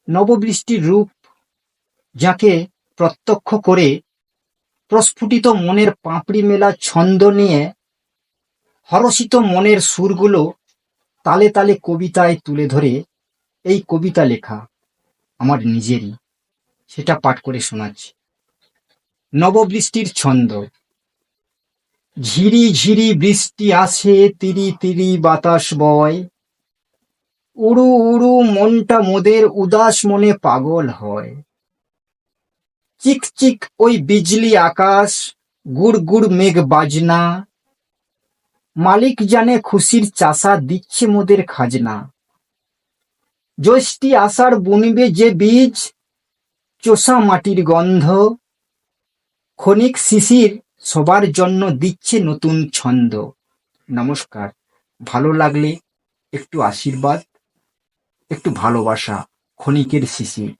নববৃষ্টির রূপ যাকে প্রত্যক্ষ করে প্রস্ফুটিত মনের পাপড়ি মেলা ছন্দ নিয়ে হরষিত মনের সুরগুলো তালে তালে কবিতায় তুলে ধরে এই কবিতা লেখা আমার নিজেরই, সেটা পাঠ করে শোনাচ্ছি। নববৃষ্টির ছন্দ। ঝিরি ঝিরি বৃষ্টি আসে, তিরি তিরি বাতাস বয়, উড়ু উড়ু মনটা মোদের উদাস মনে পাগল হয়। চিক চিক ওই বিজলি আকাশ, গুড় গুড় মেঘ বাজনা, মালিক জানে খুশির চাষা দিচ্ছে মোদের খাজনা। জ্যৈষ্ঠী আষাঢ় বুনবে যে বীজ, চোষা মাটির গন্ধ, ক্ষণিক শিশির সবার জন্য দিচ্ছে নতুন ছন্দ। নমস্কার। ভালো লাগলে একটু আশীর্বাদ, একটু ভালোবাসা, ক্ষণিকের শিশির।